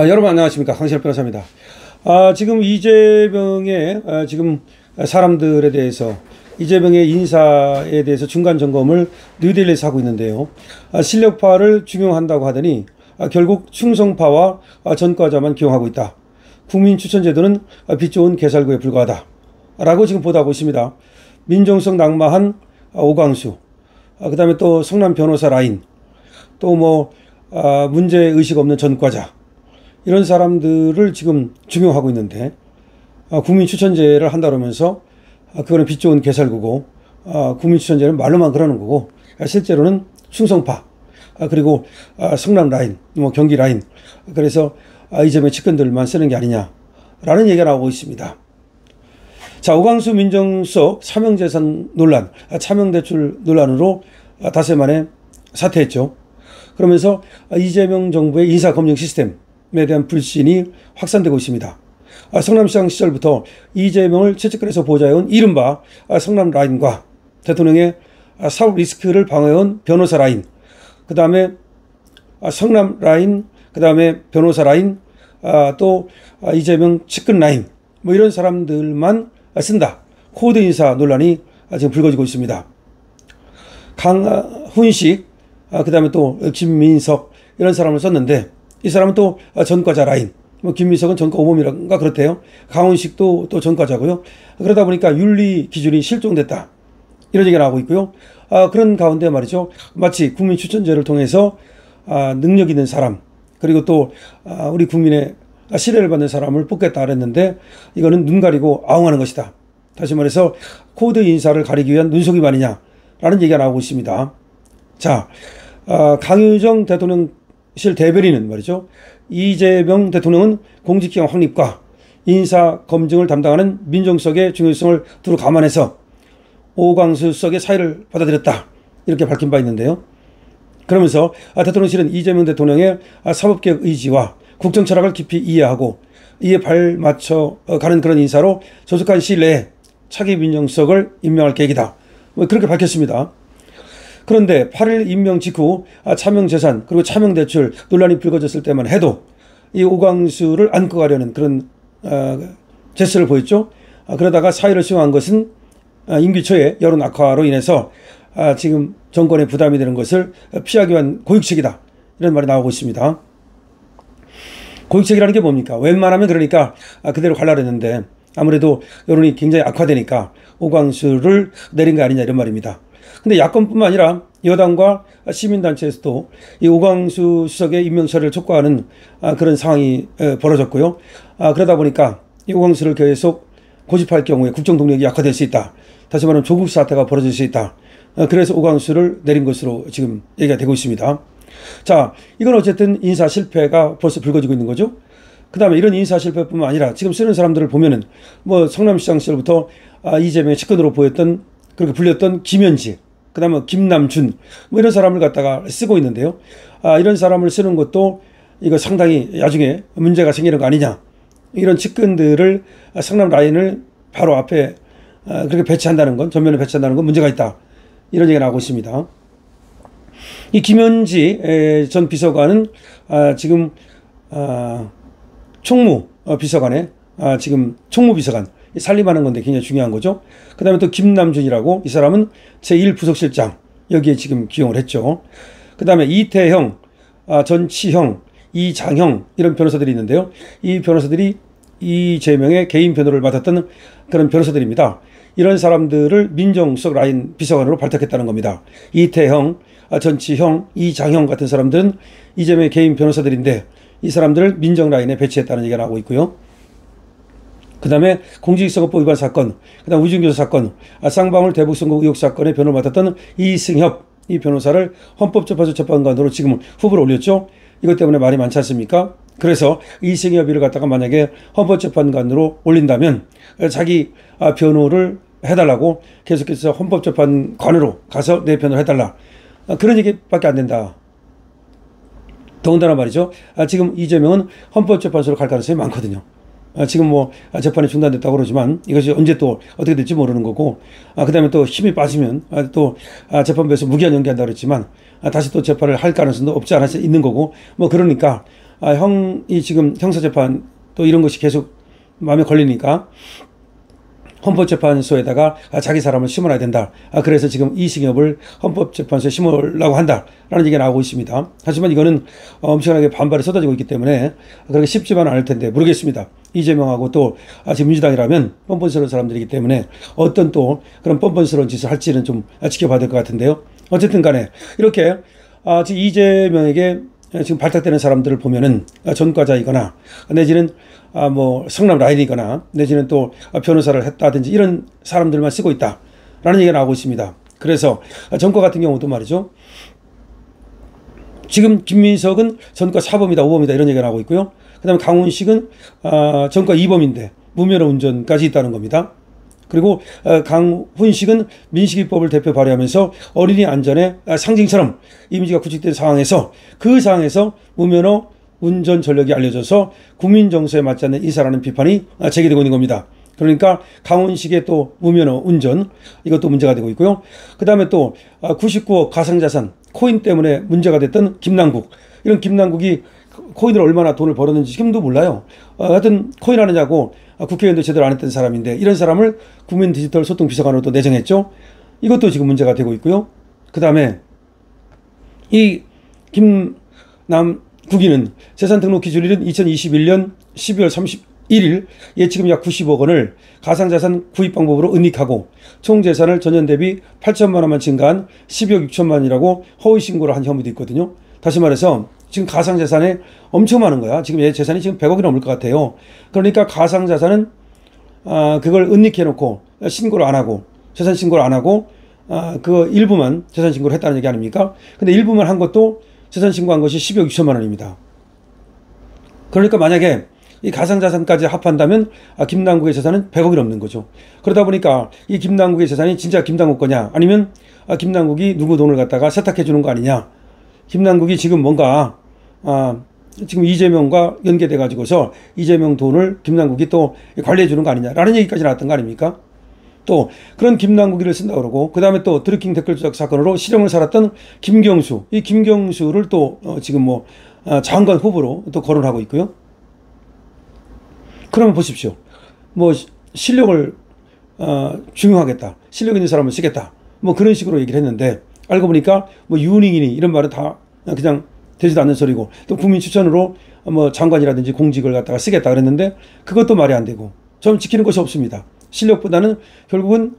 여러분 안녕하십니까, 강신업 변호사입니다. 지금 이재명의 지금 사람들에 대해서 이재명의 인사에 대해서 중간 점검을 뉴델리에서 하고 있는데요. 실력파를 중용한다고 하더니 결국 충성파와 전과자만 기용하고 있다. 국민 추천 제도는 빛 좋은 개살구에 불과하다. 라고 지금 보도하고 있습니다. 민정성 낙마한 오광수, 그 다음에 또 성남 변호사 라인, 또 뭐 문제의식 없는 전과자, 이런 사람들을 지금 중용하고 있는데 국민 추천제를 한다 그러면서 그거는 빛 좋은 개살구고 국민 추천제는 말로만 그러는 거고 실제로는 충성파, 그리고 성남 라인, 뭐 경기 라인, 그래서 이재명 측근들만 쓰는 게 아니냐라는 얘기가 나오고 있습니다. 자, 오광수 민정수석 차명재산 논란, 차명대출 논란으로 닷새 만에 사퇴했죠. 그러면서 이재명 정부의 인사검증 시스템에 대한 불신이 확산되고 있습니다. 성남시장 시절부터 이재명을 최측근에서 보좌해온 이른바 성남 라인과 대통령의 사법 리스크를 방어해온 변호사 라인, 그 다음에 성남 라인, 그 다음에 변호사 라인, 또 이재명 측근 라인, 뭐 이런 사람들만 쓴다. 코드 인사 논란이 지금 불거지고 있습니다. 강훈식, 그 다음에 또 김민석, 이런 사람을 썼는데 이 사람은 또 전과자 라인, 뭐 김민석은 전과 오범이란가 그렇대요. 강훈식도 또 전과자고요. 그러다 보니까 윤리 기준이 실종됐다, 이런 얘기가 나오고 있고요. 그런 가운데 말이죠, 마치 국민 추천제를 통해서 능력 있는 사람, 그리고 또 우리 국민의 신뢰를 받는 사람을 뽑겠다 그랬는데 이거는 눈 가리고 아웅하는 것이다. 다시 말해서 코드 인사를 가리기 위한 눈속임아니냐라는 얘기가 나오고 있습니다. 자, 강유정 대통령실 대변인은 말이죠, 이재명 대통령은 공직기강 확립과 인사 검증을 담당하는 민정수석의 중요성을 두루 감안해서 오광수 수석의 사의를 받아들였다, 이렇게 밝힌 바 있는데요. 그러면서 대통령실은 이재명 대통령의 사법개혁 의지와 국정 철학을 깊이 이해하고 이에 발맞춰 가는 그런 인사로 조속한 시일 내에 차기 민정수석을 임명할 계획이다, 뭐 그렇게 밝혔습니다. 그런데 8일 임명 직후 차명재산 그리고 차명대출 논란이 불거졌을 때만 해도 이 오광수를 안고 가려는 그런 제스처를 보였죠. 그러다가 사의를 수용한 것은 임기 초에 여론 악화로 인해서 지금 정권에 부담이 되는 것을 피하기 위한 고육책이다, 이런 말이 나오고 있습니다. 고육책이라는 게 뭡니까? 웬만하면 그러니까 그대로 가려고 했는데 아무래도 여론이 굉장히 악화되니까 오광수를 내린 거 아니냐, 이런 말입니다. 근데 야권뿐만 아니라 여당과 시민단체에서도 이 오광수 수석의 임명 처리를 촉구하는 그런 상황이 벌어졌고요. 그러다 보니까 이 오광수를 계속 고집할 경우에 국정 동력이 약화될 수 있다. 다시 말하면 조국 사태가 벌어질 수 있다. 그래서 오광수를 내린 것으로 지금 얘기가 되고 있습니다. 자, 이건 어쨌든 인사 실패가 벌써 불거지고 있는 거죠. 그 다음에 이런 인사 실패뿐만 아니라 지금 쓰는 사람들을 보면은 뭐 성남시장 시절부터 이재명의 측근으로 보였던, 그렇게 불렸던 김현지, 그 다음에 김남준, 뭐 이런 사람을 갖다가 쓰고 있는데요. 이런 사람을 쓰는 것도 이거 상당히 나중에 문제가 생기는 거 아니냐, 이런 측근들을 성남 라인을 바로 앞에 그렇게 배치한다는 건, 전면에 배치한다는 건 문제가 있다, 이런 얘기가 나오고 있습니다. 이 김현지 전 비서관은 지금 총무 비서관에 지금 총무비서관 살림하는 건데 굉장히 중요한 거죠. 그 다음에 또 김남준이라고, 이 사람은 제1부속실장, 여기에 지금 기용을 했죠. 그 다음에 이태형, 전치형, 이장형, 이런 변호사들이 있는데요. 이 변호사들이 이재명의 개인 변호를 맡았던 그런 변호사들입니다. 이런 사람들을 민정수석 라인 비서관으로 발탁했다는 겁니다. 이태형, 전치형, 이장형 같은 사람들은 이재명의 개인 변호사들인데 이 사람들을 민정 라인에 배치했다는 얘기가 나오고 있고요. 그 다음에 공직선거법 위반 사건, 그 다음 우중교사 사건, 쌍방울 대북선거 의혹 사건의 변호를 맡았던 이승협, 이 변호사를 헌법재판소 재판관으로 지금 후보를 올렸죠. 이것 때문에 말이 많지 않습니까? 그래서 이승협이를 갖다가 만약에 헌법재판관으로 올린다면 자기 변호를 해달라고 계속해서 헌법재판관으로 가서 내 변호를 해달라, 그런 얘기밖에 안 된다. 더군다나 말이죠, 지금 이재명은 헌법재판소로 갈 가능성이 많거든요. 지금 뭐 재판이 중단됐다고 그러지만 이것이 언제 또 어떻게 될지 모르는 거고, 그 다음에 또 힘이 빠지면 또 재판부에서 무기한 연기한다고 그랬지만 다시 또 재판을 할 가능성도 없지 않아 있는 거고, 뭐 그러니까 형이 지금 형사재판 또 이런 것이 계속 마음에 걸리니까 헌법재판소에다가 자기 사람을 심어놔야 된다. 그래서 지금 이승엽을 헌법재판소에 심으려고 한다라는 얘기가 나오고 있습니다. 하지만 이거는 엄청나게 반발이 쏟아지고 있기 때문에 그렇게 쉽지만은 않을 텐데 모르겠습니다. 이재명하고 또 지금 민주당이라면 뻔뻔스러운 사람들이기 때문에 어떤 또 그런 뻔뻔스러운 짓을 할지는 좀 지켜봐야 될 것 같은데요. 어쨌든 간에 이렇게 지금 이재명에게 지금 발탁되는 사람들을 보면은 전과자이거나 내지는 뭐 성남 라인이거나 내지는 또 변호사를 했다든지 이런 사람들만 쓰고 있다라는 얘기가 나오고 있습니다. 그래서 전과 같은 경우도 말이죠. 지금 김민석은 전과 4범이다 5범이다 이런 얘기가 나오고 있고요. 그 다음에 강훈식은 전과 2범인데 무면허 운전까지 있다는 겁니다. 그리고 강훈식은 민식이법을 대표 발의하면서 어린이 안전의 상징처럼 이미지가 구축된 상황에서 그 상황에서 무면허 운전 전력이 알려져서 국민 정서에 맞지 않는 인사라는 비판이 제기되고 있는 겁니다. 그러니까 강훈식의 또 무면허 운전 이것도 문제가 되고 있고요. 그 다음에 또 99억 가상자산 코인 때문에 문제가 됐던 김남국, 이런 김남국이 코인으로 얼마나 돈을 벌었는지 지금도 몰라요. 하여튼 코인 하느냐고 국회의원도 제대로 안 했던 사람인데 이런 사람을 국민 디지털 소통 비서관으로 또 내정했죠. 이것도 지금 문제가 되고 있고요. 그 다음에 이 김남국이는 재산 등록 기준일은 2021년 12월 31일 예치금 약 90억 원을 가상자산 구입 방법으로 은닉하고 총 재산을 전년 대비 8천만 원만 증가한 12억 6천만 원이라고 허위 신고를 한 혐의도 있거든요. 다시 말해서 지금 가상자산에 엄청 많은 거야. 지금 얘 재산이 지금 100억이 넘을 것 같아요. 그러니까 가상자산은 그걸 은닉해 놓고 신고를 안 하고 재산 신고를 안 하고 그 일부만 재산 신고를 했다는 얘기 아닙니까? 근데 일부만 한 것도 재산 신고한 것이 12억 6천만 원입니다. 그러니까 만약에 이 가상자산까지 합한다면 김남국의 재산은 100억이 넘는 거죠. 그러다 보니까 이 김남국의 재산이 진짜 김남국 거냐 아니면 김남국이 누구 돈을 갖다가 세탁해 주는 거 아니냐. 김남국이 지금 뭔가 지금 이재명과 연계돼 가지고서 이재명 돈을 김남국이 또 관리해 주는 거 아니냐라는 얘기까지 나왔던 거 아닙니까? 또 그런 김남국이를 쓴다 그러고 그 다음에 또 드루킹 댓글 조작 사건으로 실형을 살았던 김경수, 이 김경수를 또 지금 뭐 장관 후보로 또 거론하고 있고요. 그러면 보십시오. 뭐 실력을 중용하겠다, 실력 있는 사람을 쓰겠다, 뭐 그런 식으로 얘기를 했는데 알고 보니까 뭐 유능이니 이런 말은 다 그냥 되지도 않는 소리고 또 국민 추천으로 뭐 장관이라든지 공직을 갖다가 쓰겠다 그랬는데 그것도 말이 안 되고 좀 지키는 것이 없습니다. 실력보다는 결국은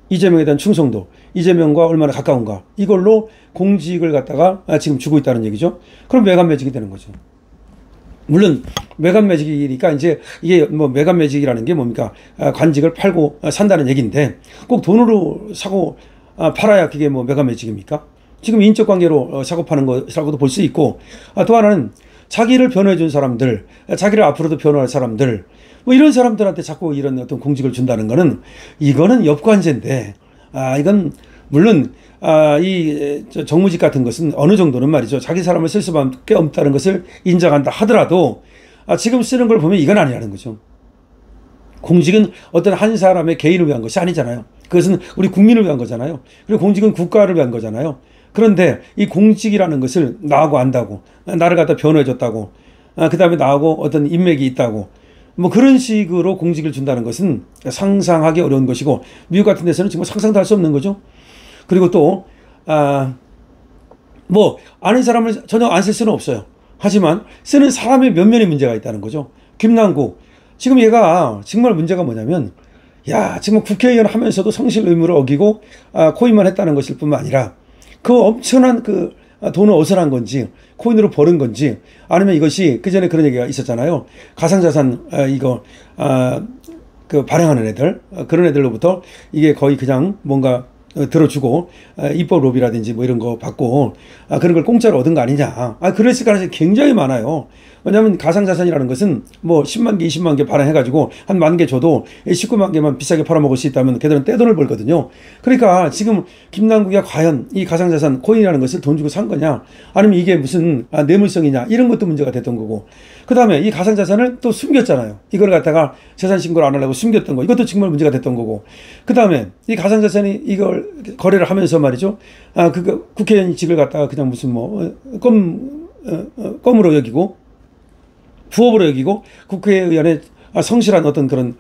이재명에 대한 충성도, 이재명과 얼마나 가까운가 이걸로 공직을 갖다가 지금 주고 있다는 얘기죠. 그럼 매간 매직이 되는 거죠. 물론 매간 매직이니까 이제 이게 뭐 매간 매직이라는 게 뭡니까? 관직을 팔고 산다는 얘기인데 꼭 돈으로 사고 팔아야 그게 뭐 매간 매직입니까? 지금 인적 관계로 사고 파는 것이라고도 볼 수 있고 또 하나는 자기를 변호해 준 사람들, 자기를 앞으로도 변호할 사람들 뭐 이런 사람들한테 자꾸 이런 어떤 공직을 준다는 거는 이거는 역관제인데 이건 물론 이 정무직 같은 것은 어느 정도는 말이죠. 자기 사람을 쓸 수밖에 없다는 것을 인정한다 하더라도 지금 쓰는 걸 보면 이건 아니라는 거죠. 공직은 어떤 한 사람의 개인을 위한 것이 아니잖아요. 그것은 우리 국민을 위한 거잖아요. 그리고 공직은 국가를 위한 거잖아요. 그런데 이 공직이라는 것을 나하고 안다고, 나를 갖다 변호해줬다고, 그 다음에 나하고 어떤 인맥이 있다고, 뭐 그런 식으로 공직을 준다는 것은 상상하기 어려운 것이고 미국 같은 데서는 정말 상상도 할 수 없는 거죠. 그리고 또 뭐 아는 사람을 전혀 안 쓸 수는 없어요. 하지만 쓰는 사람의 면면에 문제가 있다는 거죠. 김남국 지금 얘가 정말 문제가 뭐냐면 지금 국회의원 하면서도 성실 의무를 어기고 코인만 했다는 것일 뿐만 아니라 그 엄청난 그 돈을 어디서 난 건지 코인으로 버는 건지 아니면 이것이 그 전에 그런 얘기가 있었잖아요. 가상자산 이거 그 발행하는 애들 그런 애들로부터 이게 거의 그냥 뭔가 들어주고 입법 로비라든지 뭐 이런 거 받고 그런 걸 공짜로 얻은 거 아니냐. 그랬을 가능성이 굉장히 많아요. 왜냐하면 가상자산이라는 것은 뭐 10만 개, 20만 개 발행해가지고 한 10,000개 줘도 19만 개만 비싸게 팔아먹을 수 있다면 걔들은 떼돈을 벌거든요. 그러니까 지금 김남국이 과연 이 가상자산 코인이라는 것을 돈 주고 산 거냐 아니면 이게 무슨 뇌물성이냐 이런 것도 문제가 됐던 거고 그 다음에 이 가상자산을 또 숨겼잖아요. 이걸 갖다가 재산 신고를 안 하려고 숨겼던 거 이것도 정말 문제가 됐던 거고 그 다음에 이 가상자산이 이걸 거래를 하면서 말이죠. 그 국회의원직을 갖다가 그냥 무슨 뭐 껌으로 여기고 부업으로 여기고 국회의원의 성실한 어떤 그런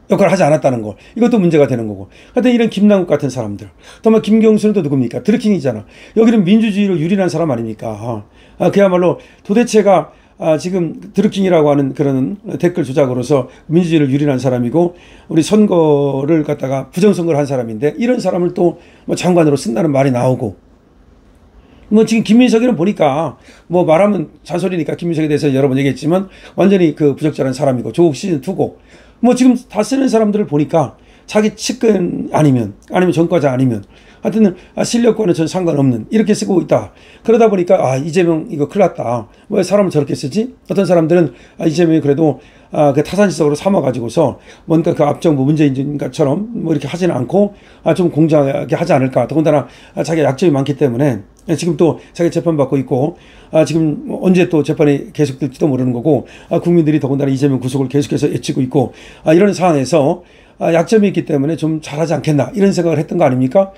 역할을 하지 않았다는 거. 이것도 문제가 되는 거고. 하여튼 이런 김남국 같은 사람들. 또 김경수는 또 누굽니까? 드루킹이잖아. 여기는 민주주의로 유린한 사람 아닙니까? 그야말로 도대체가 지금 드루킹이라고 하는 그런 댓글 조작으로서 민주주의를 유린한 사람이고 우리 선거를 갖다가 부정선거를 한 사람인데 이런 사람을 또 뭐 장관으로 쓴다는 말이 나오고 뭐 지금 김민석이는 보니까 뭐 말하면 잔소리니까 김민석에 대해서 여러 번 얘기했지만 완전히 그 부적절한 사람이고 조국 시즌2고 뭐 지금 다 쓰는 사람들을 보니까 자기 측근 아니면 전과자 아니면 하여튼 실력과는 전 상관없는 이렇게 쓰고 있다. 그러다 보니까 이재명 이거 큰일 났다. 왜 사람을 저렇게 쓰지? 어떤 사람들은 이재명이 그래도 그 타산지석으로 삼아가지고서 뭔가 그 앞정부 문재인처럼 뭐 이렇게 하지는 않고 좀 공정하게 하지 않을까. 더군다나 자기가 약점이 많기 때문에 지금 또 자기 재판받고 있고 지금 언제 또 재판이 계속될지도 모르는 거고 국민들이 더군다나 이재명 구속을 계속해서 외치고 있고 이런 상황에서 약점이 있기 때문에 좀 잘하지 않겠나 이런 생각을 했던 거 아닙니까?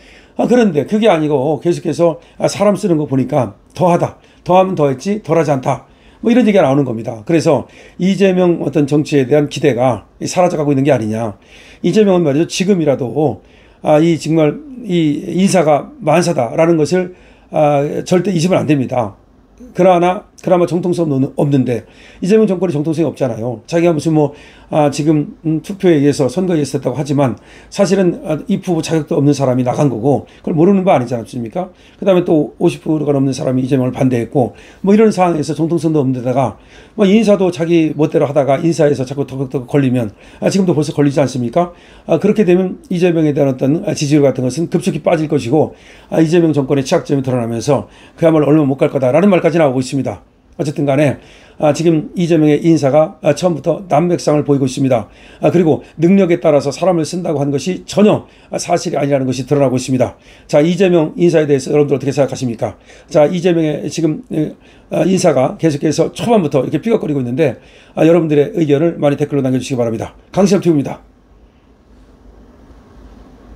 그런데 그게 아니고 계속해서 사람 쓰는 거 보니까 더하면 더했지 덜하지 않다. 뭐 이런 얘기가 나오는 겁니다. 그래서 이재명 어떤 정치에 대한 기대가 사라져가고 있는 게 아니냐. 이재명은 말이죠. 지금이라도 이 정말 이 인사가 만사다라는 것을 절대 잊으면 안 됩니다. 그나마 정통성 없는데 이재명 정권이 정통성이 없잖아요. 자기가 무슨 지금 투표에 의해서 선거에 의해서 됐다고 하지만 사실은 입 후보 자격도 없는 사람이 나간 거고 그걸 모르는 거 아니지 않습니까? 그 다음에 또 50%가 넘는 사람이 이재명을 반대했고 뭐 이런 상황에서 정통성도 없는 데다가 뭐 인사도 자기 멋대로 하다가 인사에서 자꾸 덕덕덕 걸리면 지금도 벌써 걸리지 않습니까? 그렇게 되면 이재명에 대한 어떤 지지율 같은 것은 급속히 빠질 것이고 이재명 정권의 취약점이 드러나면서 그야말로 얼마 못 갈 거다라는 말까지 나오고 있습니다. 어쨌든 간에 지금 이재명의 인사가 처음부터 난맥상을 보이고 있습니다. 그리고 능력에 따라서 사람을 쓴다고 한 것이 전혀 사실이 아니라는 것이 드러나고 있습니다. 자, 이재명 인사에 대해서 여러분들 어떻게 생각하십니까? 자, 이재명의 지금 인사가 계속해서 초반부터 이렇게 삐걱거리고 있는데 여러분들의 의견을 많이 댓글로 남겨주시기 바랍니다. 강신업 TV입니다.